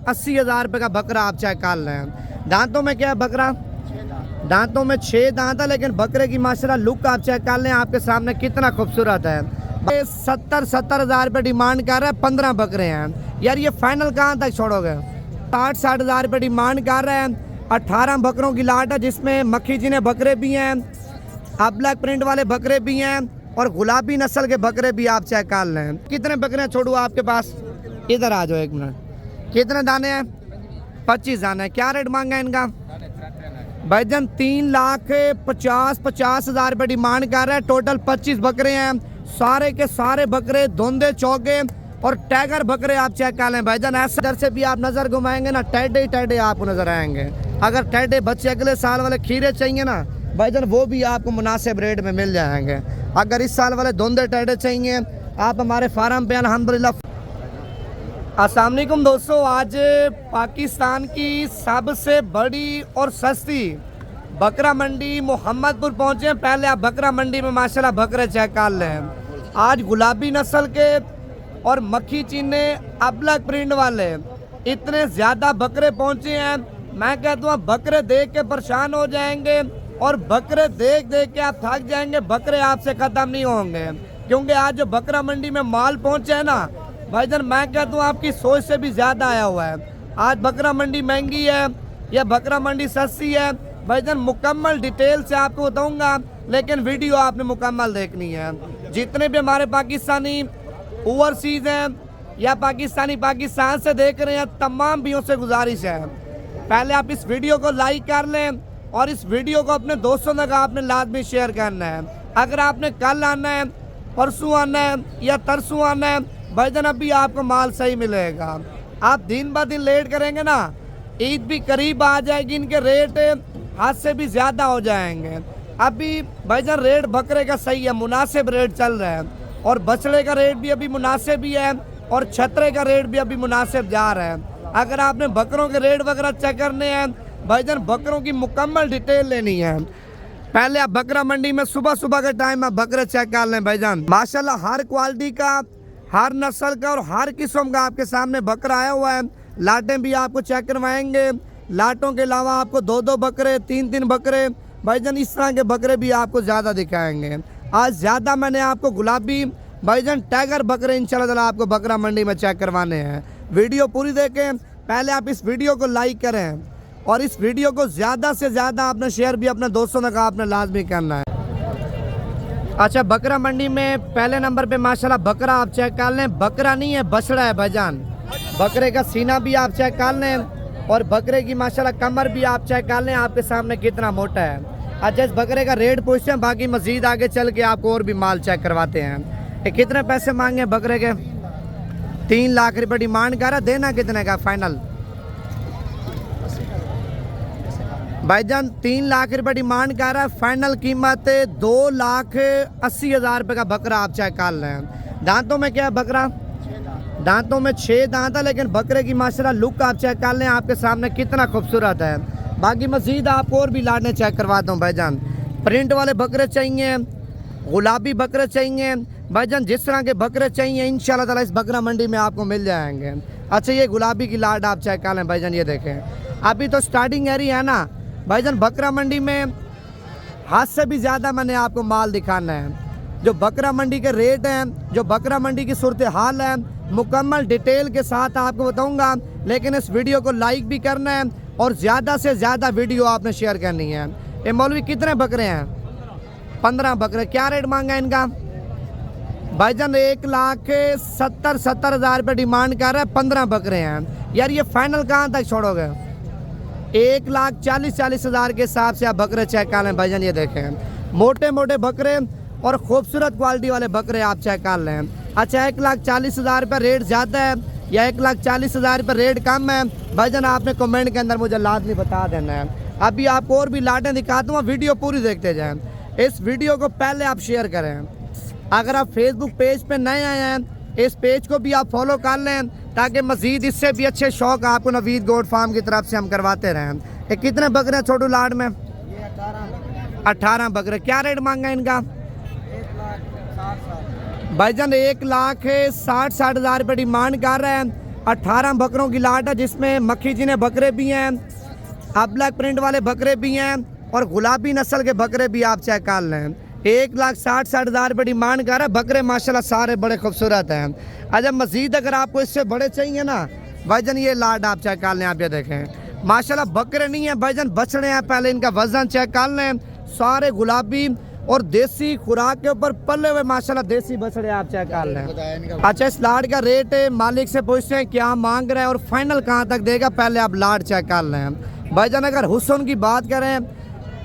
80,000 रुपये का बकरा आप चेक कर लें। दांतों में क्या है बकरा, दांतों में 6 दांत है, लेकिन बकरे की माशाल्लाह लुक आप चेक कर लें, आपके सामने कितना खूबसूरत है। 70,000 रुपये डिमांड कर रहा है, 15 बकरे हैं यार, ये फाइनल कहाँ तक छोड़ोगे? 60,000 रुपये डिमांड कर रहे हैं, 18 बकरों की लाट है, जिसमें मक्खी जिन्हें बकरे भी हैं, अब ब्लैक प्रिंट वाले बकरे भी हैं और गुलाबी नस्ल के बकरे भी आप चेक कर लें। कितने बकरे छोड़ू आपके पास? इधर आ जाओ एक मिनट। कितने दाने हैं? 25 दाने हैं। क्या रेट मांगा इनका? भाईजान 3,50,000 रुपये डिमांड कर रहे हैं। टोटल 25 बकरे हैं, सारे के सारे बकरे धुंधे चौके और टाइगर बकरे आप चेक कर लें भाईजान। ऐसे इधर से भी आप नज़र घुमाएंगे ना, टेढ़े ही टेढ़े आपको नजर आएंगे। अगर टेढ़े बच्चे अगले साल वाले खीरे चाहिए ना भाईजान, वो भी आपको मुनासिब रेट में मिल जाएंगे। अगर इस साल वाले धुंधे टेढ़े चाहिए आप हमारे फार्म पे अल्हम्दुलिल्लाह। अस्सलाम वालेकुम दोस्तों, आज पाकिस्तान की सबसे बड़ी और सस्ती बकरा मंडी मोहम्मदपुर पहुंचे हैं। पहले आप बकरा मंडी में माशाल्लाह बकरे चेक कर लें। आज गुलाबी नस्ल के और मक्खी चीने अबलग प्रिंट वाले इतने ज़्यादा बकरे पहुंचे हैं, मैं कहता हूँ बकरे देख के परेशान हो जाएंगे और बकरे देख देख के आप थक जाएंगे। बकरे आपसे ख़त्म नहीं होंगे, क्योंकि आज जो बकरा मंडी में माल पहुंचा है ना भाईजान, मैं कहता हूँ आपकी सोच से भी ज़्यादा आया हुआ है। आज बकरा मंडी महंगी है या बकरा मंडी सस्ती है भाईजान, मुकम्मल डिटेल से आपको बताऊँगा, लेकिन वीडियो आपने मुकम्मल देखनी है। जितने भी हमारे पाकिस्तानी ओवरसीज़ हैं या पाकिस्तान से देख रहे हैं, तमाम भाइयों से गुजारिश है, पहले आप इस वीडियो को लाइक कर लें और इस वीडियो को अपने दोस्तों तक आपने लाजमी शेयर करना है। अगर आपने कल आना है, परसों आना है या तरसों आना है भाईजान, अभी आपको माल सही मिलेगा। आप दिन ब दिन लेट करेंगे ना, ईद भी करीब आ जाएगी, इनके रेट हाथ से भी ज़्यादा हो जाएंगे। अभी भाईजान रेट बकरे का सही है, मुनासिब रेट चल रहा है और बछड़े का रेट भी अभी मुनासिब ही है और छतरे का रेट भी अभी मुनासिब जा रहा है। अगर आपने बकरों के रेट वगैरह चेक करने हैं भाईजान, बकरों की मुकम्मल डिटेल लेनी है, पहले आप बकरा मंडी में सुबह सुबह के टाइम आप बकरे चेक कर लें भाईजान। माशाल्लाह हर क्वालिटी का, हर नस्ल का और हर किस्म का आपके सामने बकरा आया हुआ है। लाटें भी आपको चेक करवाएंगे, लाटों के अलावा आपको 2-2 बकरे, 3-3 बकरे भाईजान, इस तरह के बकरे भी आपको ज़्यादा दिखाएंगे। आज ज़्यादा मैंने आपको गुलाबी भाईजान टाइगर बकरे इंशाल्लाह आपको बकरा मंडी में चेक करवाने हैं। वीडियो पूरी देखें, पहले आप इस वीडियो को लाइक करें और इस वीडियो को ज़्यादा से ज़्यादा आपने शेयर भी अपने दोस्तों तक आपने लाजमी करना है। अच्छा, बकरा मंडी में पहले नंबर पे माशाल्लाह बकरा आप चेक कर लें। बकरा नहीं है, बछड़ा है भाईजान। बकरे का सीना भी आप चेक कर लें और बकरे की माशाल्लाह कमर भी आप चेक कर लें, आपके सामने कितना मोटा है। अच्छा, इस बकरे का रेट पूछते हैं, बाकी मज़ीद आगे चल के आपको और भी माल चेक करवाते हैं। ये कितने पैसे मांगे बकरे के? 3 लाख रुपये डिमांड कर रहा, देना कितने का फाइनल? भाईजान 3 लाख रुपये डिमांड कर रहा है, फाइनल कीमत 2,80,000 रुपये का बकरा आप चेक कर लें। दांतों में क्या है बकरा? दांतों में 6 दांत है, लेकिन बकरे की माशाल्लाह लुक आप चेक कर लें, आपके सामने कितना खूबसूरत है। बाकी मज़ीद आपको और भी लाने चेक करवाता हूँ भाईजान। प्रिंट वाले बकरे चाहिए, गुलाबी बकरे चाहिए भाईजान, जिस तरह के बकरे चाहिए इंशाल्लाह ताला इस बकरा मंडी में आपको मिल जाएंगे। अच्छा, ये गुलाबी की लाट आप चेक कर लें भाईजान, ये देखें, अभी तो स्टार्टिंग एरिया है ना भाईजान। बकरा मंडी में हाथ से भी ज़्यादा मैंने आपको माल दिखाना है। जो बकरा मंडी के रेट हैं, जो बकरा मंडी की सूरत हाल है, मुकम्मल डिटेल के साथ आपको बताऊंगा, लेकिन इस वीडियो को लाइक भी करना है और ज़्यादा से ज़्यादा वीडियो आपने शेयर करनी है। ये मौलवी कितने बकरे हैं? 15 बकरे। क्या रेट मांगा इनका? भाईजान 1,70,000 रुपये डिमांड कर रहा है, 15 बकरे हैं यार, ये फाइनल कहाँ तक छोड़ोगे? 1,40,000 के हिसाब से आप बकरे चेक कर लें भाईजान, ये देखें, मोटे मोटे बकरे और खूबसूरत क्वालिटी वाले बकरे आप चेक कर लें। अच्छा, 1,40,000 रुपये रेट ज़्यादा है या 1,40,000 रुपये रेट कम है भाईजान, आपने कमेंट के अंदर मुझे लाजमी बता देना है। अभी आपको और भी लाटें दिखाता हूँ, वीडियो पूरी देखते जाएँ। इस वीडियो को पहले आप शेयर करें। अगर आप फेसबुक पेज पे नए आए हैं, इस पेज को भी आप फॉलो कर लें, ताकि मज़ीद इससे भी अच्छे शौक आपको नवीद गोट फार्म की तरफ से हम करवाते रहें। ये कितने बकरे छोटू लाड में? 18 बकरे। क्या रेट मांगा इनका? भाईजान 1,60,000 रुपये डिमांड कर रहे हैं। 18 बकरों की लाट है, जिसमें मक्खी जीने बकरे भी हैं, अब ब्लैक प्रिंट वाले बकरे भी हैं और गुलाबी नस्ल के बकरे भी आप चेक कर लें। 1,60,60,000 रुपये डिमांड कर रहा है। बकरे माशाल्लाह सारे बड़े खूबसूरत हैं। अच्छा मज़ीद अगर आपको इससे बड़े चाहिए ना भाईजान, ये लाट आप चेक कर लें। आप ये देखें माशाल्लाह बकरे नहीं हैं भाईजान, बछड़े हैं। पहले इनका वजन चेक कर लें। सारे गुलाबी और देसी खुराक के ऊपर पले हुए माशाल्लाह देसी बछड़े आप चेक कर लें। अच्छा इस लाट का रेट मालिक से पूछते हैं क्या मांग रहे हैं और फाइनल कहाँ तक देगा, पहले आप लाट चेक कर लें। भाईजान अगर हुस्न की बात करें,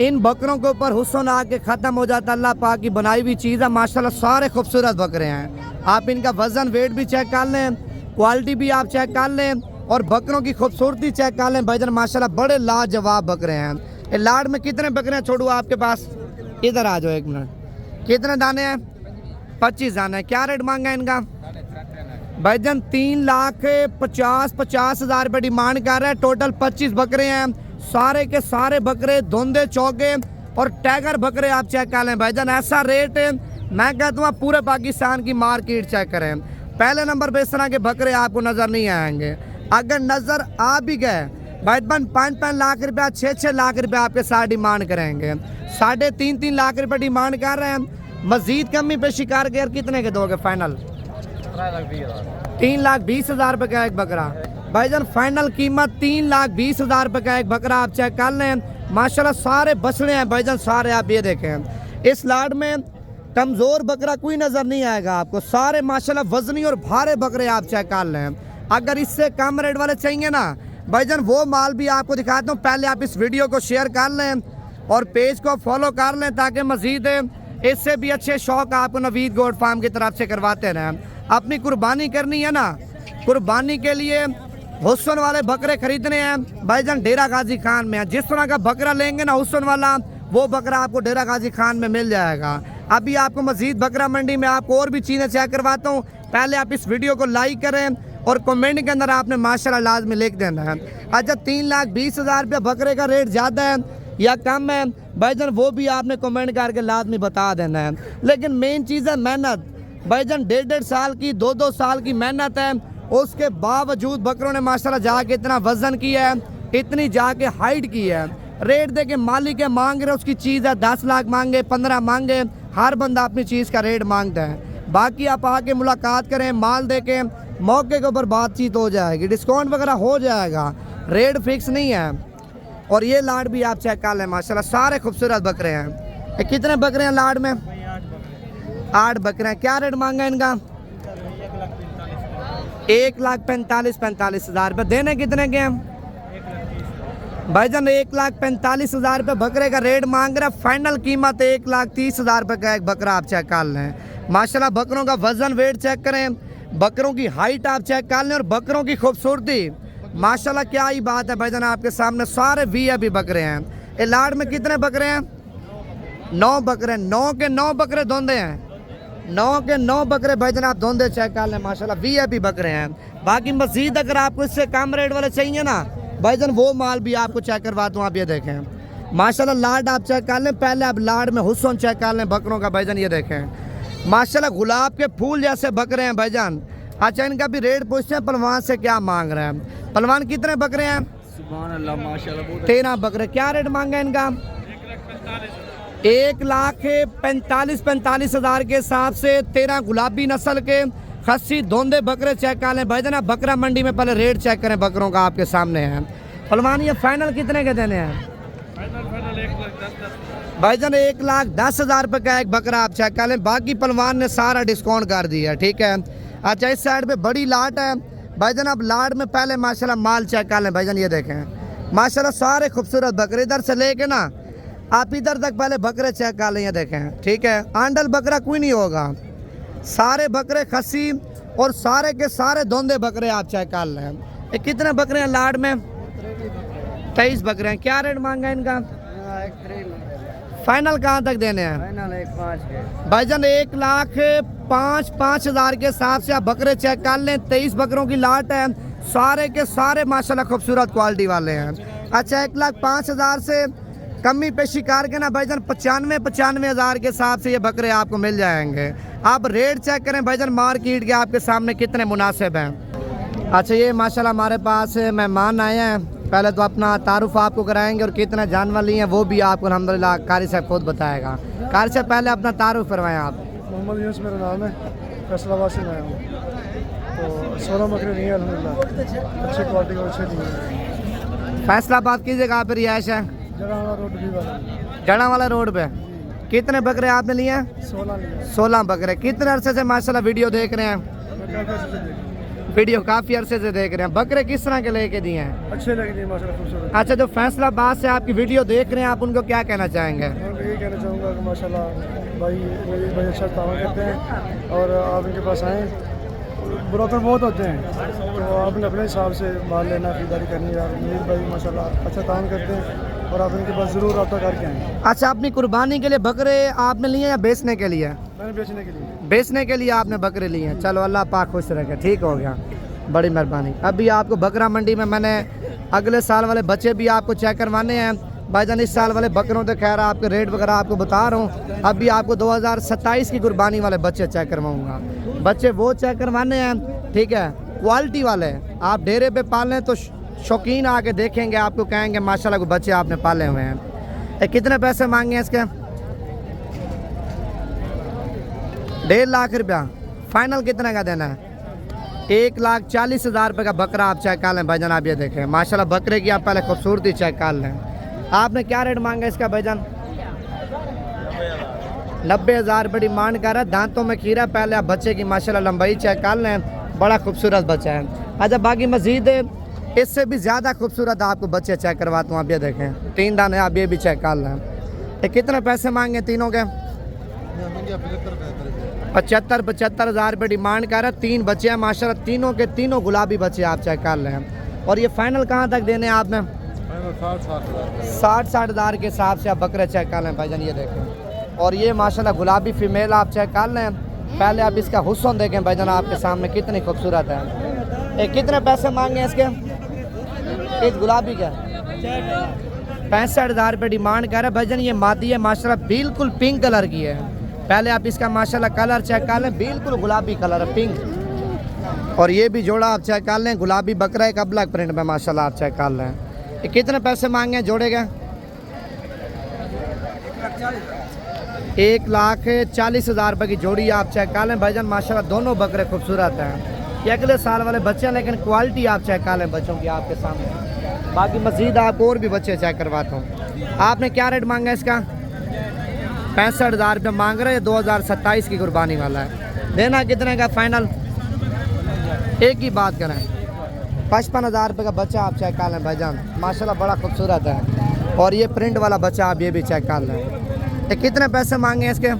इन बकरों के ऊपर हुस्न आके ख़त्म हो जाता। अल्लाह पाक की बनाई हुई चीज़ है माशाल्लाह, सारे खूबसूरत बकरे हैं। आप इनका वज़न वेट भी चेक कर लें, क्वालिटी भी आप चेक कर लें और बकरों की खूबसूरती चेक कर लें। भाईजान माशाल्लाह बड़े लाजवाब बकरे हैं। ये लाट में कितने बकरे हैं छोड़ू आपके पास, इधर आ जाओ एक मिनट। कितने दाने हैं? 25 दाने हैं। क्या रेट मांगा इनका? भाईजान 3,50,000 रुपये डिमांड कर रहे हैं। टोटल 25 बकरे हैं, सारे के सारे बकरे धुंधे चौके और टैगर बकरे आप चेक कर लें। भाईजान ऐसा रेट मैं कहता हूँ पूरे पाकिस्तान की मार्केट चेक करें। पहले नंबर पे इस तरह के बकरे आपको नज़र नहीं आएंगे। अगर नज़र आ भी गए भाईजान 5-5 लाख रुपया 6-6 लाख रुपया आपके साथ डिमांड करेंगे। 3.5-3 लाख रुपये डिमांड कर रहे हैं। मजीद कमी पे शिकार के कितने के दोगे फाइनल? 3,20,000 रुपये का एक बकरा। भाईजान फाइनल कीमत 3,20,000 रुपये का एक बकरा आप चेक कर लें। माशाल्लाह सारे बछड़े हैं भाईजान, सारे आप ये देखें। इस लाट में कमज़ोर बकरा कोई नज़र नहीं आएगा आपको, सारे माशाल्लाह वजनी और भारे बकरे आप चेक कर लें। अगर इससे कम रेट वाले चाहिए ना भाईजान, वो माल भी आपको दिखाता हूँ। पहले आप इस वीडियो को शेयर कर लें और पेज को फॉलो कर लें, ताकि मज़ीद इससे भी अच्छे शौक आपको नवीद गोट फार्म की तरफ से करवाते रहें। अपनी कुर्बानी करनी है ना, कुर्बानी के लिए हुस्न वाले बकरे खरीदने हैं भाईजान, डेरा गाजी खान में है। जिस तरह का बकरा लेंगे ना हुस्न वाला, वो बकरा आपको डेरा गाजी खान में मिल जाएगा। अभी आपको मजीद बकरा मंडी में आपको और भी चीज़ें चेक करवाता हूँ। पहले आप इस वीडियो को लाइक करें और कमेंट के अंदर आपने माशाल्लाह लाजमी लिख देना है। अच्छा 3,20,000 रुपये बकरे का रेट ज़्यादा है या कम है भाईजान, वो भी आपने कमेंट करके लाजमी बता देना है। लेकिन मेन चीज़ है मेहनत। भाईजान 1.5 साल की 2-2 साल की मेहनत है, उसके बावजूद बकरों ने माशाल्लाह जाके इतना वजन किया है, इतनी जाके हाइट की है। रेट दे के मालिक है मांग रहे, उसकी चीज़ है 10 लाख मांगे 15 मांगे, हर बंदा अपनी चीज़ का रेट मांगता है। बाकी आप आके मुलाकात करें, माल दे के मौके के ऊपर बातचीत हो जाएगी, डिस्काउंट वगैरह हो जाएगा, रेट फिक्स नहीं है। और ये लाट भी आप चेक कर लें माशाल्लाह, सारे खूबसूरत बकरे हैं। ये कितने बकरे हैं लाट में? 8 बकरे हैं। क्या रेट मांगा इनका? 1,45,000 रुपये। देने कितने के हैं भाईजान? 1,45,000 रुपये बकरे का रेट मांग रहा है। फाइनल कीमत 1,30,000 रुपये का एक बकरा आप चेक कर लें। माशाल्लाह बकरों का वजन वेट चेक करें, बकरों की हाइट आप चेक कर लें और बकरों की खूबसूरती माशाल्लाह क्या ही बात है भाईजान। आपके सामने सारे VIP बकरे हैं। ये लाट में कितने बकरे हैं? 9 बकरे। 9 के 9 बकरे धोंदे हैं। 9 के 9 बकरे भाईजान आप धोंदे चेक कर लें माशाल्लाह, VIP बकरे हैं। बाकी मजीद अगर आपको इससे कम रेट वाले चाहिए ना भाईजान, वो माल भी आपको चेक करवाता हूँ। आप ये देखें माशाल्लाह लाट आप चेक कर लें। पहले आप लाट में हुस्न चेक कर लें बकरों का भाईजान, ये देखें माशाल्लाह गुलाब के फूल जैसे बकरे हैं भाईजान। अच्छा इनका भी रेट पूछते हैं पहलवान से क्या मांग रहे हैं। पहलवान कितने बकरे हैं? सुभान अल्लाह माशाल्लाह 13 बकरे। क्या रेट मांगा इनका? 1,45,000 के हिसाब से 13 गुलाबी नस्ल के खस्सी धोंदे बकरे चेक कर लें भाईजान। आप बकरा मंडी में पहले रेट चेक करें बकरों का, आपके सामने है। पहलवान ये फाइनल कितने के देने हैं भाईजान? 1,10,000 रुपये का एक बकरा आप चेक कर लें। बाकी पहलवान ने सारा डिस्काउंट कर दिया, ठीक है। अच्छा इस साइड पे बड़ी लाट है भाईजान। आप लाट में पहले माशाल्लाह माल चेक कर लें भाईजान, ये देखें माशाल्लाह सारे खूबसूरत बकरे। इधर से लेके ना आप इधर तक पहले बकरे चेक कर लें, ये देखें, ठीक है। आंडल बकरा कोई नहीं होगा, सारे बकरे खस्सी और सारे के सारे धोंदे बकरे आप चेक कर लें। ये कितने बकरे हैं लाट में? 23 बकरे हैं। क्या रेट मांगा इनका? फाइनल कहाँ तक देने हैं? फाइनल 1,05,000 भाईजान 1,05,000 के हिसाब से आप बकरे चेक कर लें। 23 बकरों की लाट है, सारे के सारे माशाल्लाह खूबसूरत क्वालिटी वाले हैं। अच्छा 1,05,000 से कमी पे शिकार के ना भाईजान 95,000 के हिसाब से ये बकरे आपको मिल जाएंगे। आप रेट चेक करें भाईजान मार्केट के आपके सामने कितने मुनासिब हैं। अच्छा, ये माशाल्लाह हमारे पास मेहमान आए हैं। पहले तो अपना तारुफ आपको कराएंगे और कितना जानवर लिए हैं वो भी आपको अल्हम्दुलिल्लाह कारी साहब खुद बताएगा। कारी साहब पहले अपना तारुफ करवाएं आप। मोहम्मद यूनुस मेरा नाम है, फैसलाबाद से मैं आया हूँ। तो 16 बकरे लिए अल्हम्दुलिल्लाह, अच्छी क्वालिटी और अच्छे लिए। फैसलाबाद की जगह पर रिहाइश है? जड़ावाला रोड भी वाला जड़ा वाला रोड पे। कितने बकरे आपने लिए हैं? 16 लिए। 16 बकरे। कितने अरसे से माशाल्लाह वीडियो देख रहे हैं? मैं काफ़ी अच्छे से देखी, वीडियो काफ़ी अरसे से देख रहे हैं। बकरे किस तरह के लेके दिए हैं? अच्छे लगे दिए माशाल्लाह, खूबसूरत। अच्छा, जो फैसलाबाद से आपकी वीडियो देख रहे हैं आप उनको क्या कहना चाहेंगे? मैं यही कहना चाहूँगा कि माशाल्लाह भाई मेरे भाई अच्छा काम करते हैं और आप इनके पास आएँ। ब्रोकर बहुत होते हैं तो आपने अपने हिसाब से माल लेना, खरीदारी करनी है। मीर भाई माशाल्लाह अच्छा काम करते हैं और आप इनके पास ज़रूर रब्ता करके आएँ। अच्छा, अपनी कुर्बानी के लिए बकरे आपने लिए या बेचने के लिए? मैंने बेचने के लिए। बेचने के लिए आपने बकरे लिए हैं। चलो अल्लाह पाक खुश रखे, ठीक हो गया, बड़ी मेहरबानी। अभी आपको बकरा मंडी में मैंने अगले साल वाले बच्चे भी आपको चेक करवाने हैं भाईजान। इस साल वाले बकरों तो खैर आपके रेट वगैरह आपको बता रहा हूँ। अभी आपको 2027 की कुर्बानी वाले बच्चे चेक करवाऊँगा। बच्चे वो चेक करवाने हैं, ठीक है, क्वालिटी वाले। आप डेरे पे पालें तो शौकीन आके देखेंगे, आपको कहेंगे माशाल्लाह को बच्चे आपने पाले हुए हैं। कितने पैसे मांगे हैं इसके? 1.5 लाख रुपया। फाइनल कितने का देना है? 1,40,000 रुपये का बकरा आप चेक कर लें भाईजान। आप ये देखें माशाल्लाह बकरे की आप पहले खूबसूरती चेक कर लें। आपने क्या रेट मांगा इसका भाईजान? 90,000 रुपये डिमांड कर रहा है। दांतों में खीरा। पहले आप बच्चे की माशाल्लाह लंबाई चेक कर लें, बड़ा खूबसूरत बच्चा है। अच्छा, बाकी मजीद इससे भी ज़्यादा खूबसूरत आपको बच्चे चेक करवाता हूँ। आप ये देखें 3 दाने, आप ये भी चेक कर लें। ये कितने पैसे मांगे तीनों के? 75,000 रुपये डिमांड कर रहा है। 3 बच्चे हैं माशाल्लाह, तीनों के तीनों गुलाबी बच्चे आप चेक कर लें। और ये फाइनल कहाँ तक देने हैं आपने? 60,000 के हिसाब से आप बकरे चेक कर लें भाईजान। ये देखें, और ये माशाल्लाह गुलाबी फीमेल आप चेक कर लें। पहले आप इसका हुस्न देखें भाईजान, आपके सामने कितनी खूबसूरत है। कितने पैसे मांगे इसके? इस गुलाबी के 65,000 रुपये डिमांड कर रहे हैं भाईजान। ये मादी है माशाल्लाह, बिल्कुल पिंक कलर की है। पहले आप इसका माशाल्लाह कलर चेक कर लें, बिल्कुल गुलाबी कलर है, पिंक। और ये भी जोड़ा आप चेक कर लें, गुलाबी बकरा है, कबला प्रिंट में माशाल्लाह आप चेक कर लें। ये कितने पैसे मांगे हैं जोड़े के? 1,40,000 रुपये की जोड़ी आप चेक कर लें भाईजान। माशाल्लाह दोनों बकरे खूबसूरत हैं। ये अगले साल वाले बच्चे हैं, लेकिन क्वालिटी आप चेक कर लें बच्चों की आपके सामने। बाकी मजीद आपको और भी बच्चे चेक करवाता हूँ। आपने क्या रेट मांगा इसका? 65,000 रुपये मांग रहे हैं। 2027 की कुर्बानी वाला है। देना कितने का फाइनल? एक ही बात करें, 55,000 रुपये का बच्चा आप चेक कर लें भाईजान। माशाल्लाह बड़ा खूबसूरत है। और ये प्रिंट वाला बच्चा आप ये भी चेक कर लें। ये कितने पैसे मांगे हैं इसके?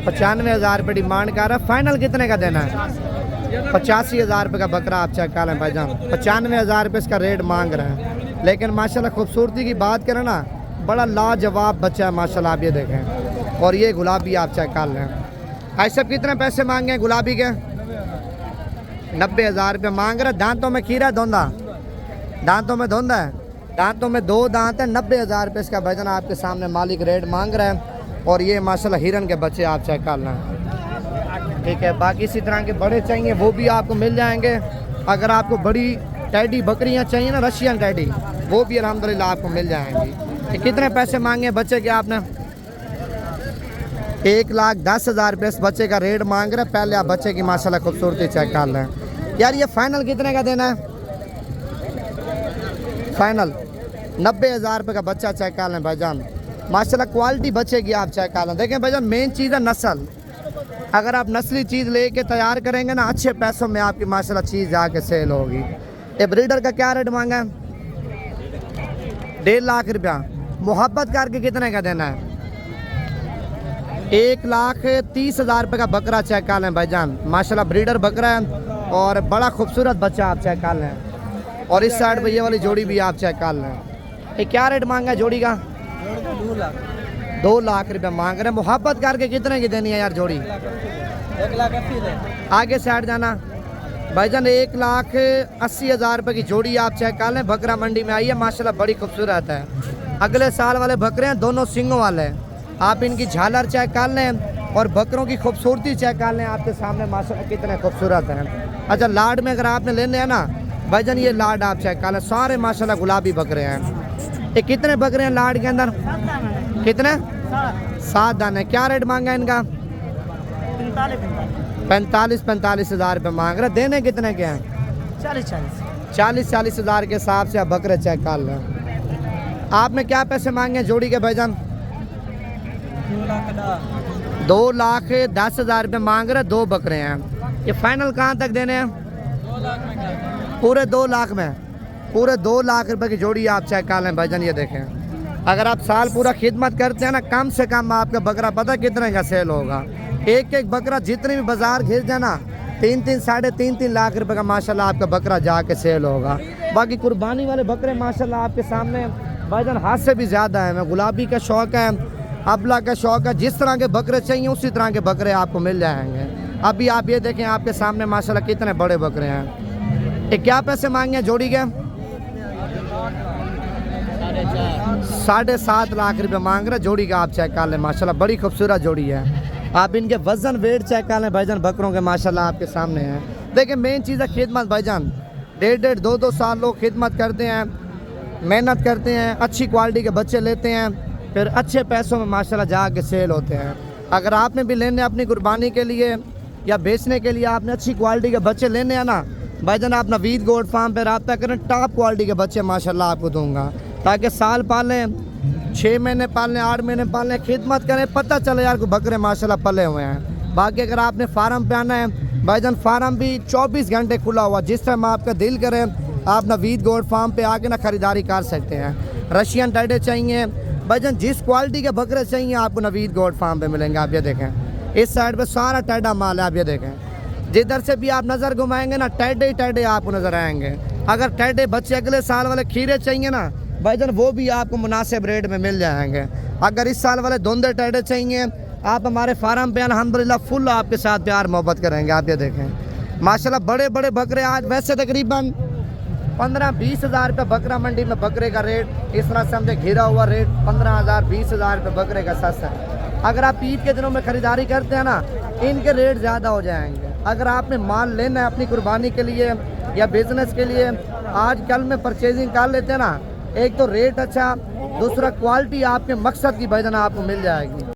95,000 रुपये डिमांड कर रहा है। फाइनल कितने का देना है? 85,000 रुपये का बकरा आप चेक कर लें भाईजान। 95,000 रुपये इसका रेट मांग रहे हैं। लेकिन माशाल्लाह खूबसूरती की बात करें ना, बड़ा लाजवाब बच्चा है माशाल्लाह, आप ये देखें। और ये गुलाबी आप चेक कर लें। भाई सब कितने पैसे मांगे हैं गुलाबी के? 90,000 रुपये मांग रहे। दांतों में खीरा धोंदा, दांतों में धोंदा है, दांतों में 2 दांत है। 90,000 रुपये इसका भाईजान आपके सामने मालिक रेट मांग रहे हैं। और ये माशाल्लाह हिरन के बच्चे आप चेक कर लें, ठीक है। बाकी इसी तरह के बड़े चाहिए वो भी आपको मिल जाएंगे। अगर आपको बड़ी टैडी बकरियां चाहिए ना, रशियन टैडी, वो भी अल्हम्दुलिल्लाह आपको मिल जाएंगी। कितने पैसे मांगे बच्चे के आपने? 1,10,000 रुपये इस बच्चे का रेट मांग रहे हैं। पहले आप बच्चे की माशाल्लाह खूबसूरती चेक कर लें। यार ये फाइनल कितने का देना है? फाइनल 90,000 रुपये का बच्चा चेक कर लें भाईजान। माशाल्लाह क्वालिटी बच्चे की आप चेक कर लें। देखें भाईजान, मेन चीज़ है नस्ल। अगर आप नस्ली चीज़ लेके तैयार करेंगे ना, अच्छे पैसों में आपकी माशाल्लाह चीज़ जाके सेल होगी। ये ब्रीडर का क्या रेट मांगा है? 1.5 लाख रुपया। मोहब्बत करके कितने का देना है? 1,30,000 रुपये का बकरा चेक कर लें भाईजान। माशाल्लाह ब्रीडर बकरा है और बड़ा खूबसूरत बच्चा आप चेक कर लें। और इस साइड पे ये वाली जोड़ी भी आप चेक कर लें। ये क्या रेट मांगा है जोड़ी का? 2 लाख रुपये मांग रहे हैं। मोहब्बत करके कितने की देनी है यार जोड़ी? 1,80,000। आगे साइड जाना भाईजान। 1,80,000 रुपये की जोड़ी आप चेक कर लें। बकरा मंडी में आई है माशाल्लाह, बड़ी खूबसूरत है। अगले साल वाले बकरे हैं, दोनों सिंगों वाले हैं। आप इनकी झालर चेक कर लें, और बकरों की खूबसूरती चेक कर लें आपके सामने माशाल्लाह कितने खूबसूरत हैं। अच्छा लाड में अगर आपने लेने हैं ना भाईजान, ये लाड आप चेक कर लें, सारे माशाल्लाह गुलाबी बकरे हैं। ये कितने बकरे हैं लाड के अंदर? कितने? 7 दाने। क्या रेट मांगा इनका? 45 हज़ार रुपये मांग रहे। देने कितने के हैं? 40 हज़ार के हिसाब से आप बकरे चेक कर लें। आपने क्या पैसे मांगे जोड़ी के भाईजान? 2,10,000 रुपये मांग रहे। 2 बकरे हैं। ये फाइनल कहाँ तक देने हैं? पूरे 2 लाख में। पूरे 2 लाख रुपए की जोड़ी आप चेक कर लें भाईजान। ये देखें, अगर आप साल पूरा खिदमत करते हैं ना, कम से कम आपका बकरा पता कितने का सेल होगा। एक एक बकरा जितने भी बाजार घिर जाए ना, 3-3 साढ़े 3-3 लाख रुपए का माशाल्लाह आपका बकरा जाके सेल होगा। बाकी कुर्बानी वाले बकरे माशाल्लाह आपके सामने भाईजान हाथ से भी ज़्यादा है। मैं गुलाबी का शौक़ है, अबला का शौक़ है, जिस तरह के बकरे चाहिए उसी तरह के बकरे आपको मिल जाएंगे। अभी आप ये देखें आपके सामने माशाल्लाह कितने बड़े बकरे हैं। ये क्या पैसे मांगे जोड़ी के? 7.5 लाख रुपये मांग रहे जोड़ी का। आप चेक कर लें माशाल्लाह बड़ी खूबसूरत जोड़ी है। आप इनके वजन वेट चेक कर लें भाईजान, बकरों के माशाल्लाह आपके सामने हैं। देखिए मेन चीज़ है खिदमत भाईजान। 1.5 2 साल लोग खिदमत करते हैं, मेहनत करते हैं, अच्छी क्वालिटी के बच्चे लेते हैं, फिर अच्छे पैसों में माशाल्लाह जाके सेल होते हैं। अगर आपने भी लेने अपनी कुर्बानी के लिए या बेचने के लिए आपने अच्छी क्वालिटी के बच्चे लेने हैं ना भाईजान, आप नवीद गोट फार्म पे रब्ता करें। टॉप क्वालिटी के बच्चे माशाल्लाह आपको दूंगा, ताकि साल पालें, 6 महीने पालें, 8 महीने पालें, खिदमत करें, पता चले यार को बकरे माशाल्लाह पले हुए हैं। बाकी अगर आपने फार्म पे आना है भाईजान, फार्म भी 24 घंटे खुला हुआ, जिस टाइम आपका दिल करे आप नवीद गोट फार्म पे आके ना ख़रीदारी कर सकते हैं। रशियन टाइडे चाहिए भाईजान, जिस क्वालिटी के बकरे चाहिए आपको नवीद गोट फार्म पे मिलेंगे। आप ये देखें इस साइड पे सारा टाइडा माल है। आप ये देखें, जिधर से भी आप नज़र घुमाएंगे ना टाइडे ही टाइडे आपको नज़र आएंगे। अगर टाइडे बच्चे अगले साल वाले खीरे चाहिए ना भाईजान, वो भी आपको मुनासिब रेट में मिल जाएंगे। अगर इस साल वाले धुंधे टाइडे चाहिए आप हमारे फार्म पे अल्हम्दुलिल्लाह फुल आपके साथ प्यार मोहब्बत करेंगे। आप ये देखें माशाल्लाह बड़े बड़े बकरे। आज वैसे तकरीबन 15-20 हज़ार रुपये बकरा मंडी में बकरे का रेट, इस तरह से समझे घिरा हुआ रेट 15,000-20 हज़ार रुपये बकरे का सस्ता है। अगर आप ईद के दिनों में ख़रीदारी करते हैं ना, इनके रेट ज़्यादा हो जाएंगे। अगर आपने माल लेना है अपनी कुर्बानी के लिए या बिज़नेस के लिए, आज कल में परचेजिंग कर लेते हैं ना, एक तो रेट अच्छा, दूसरा क्वालिटी आपके मकसद की भाईजान आपको मिल जाएगी।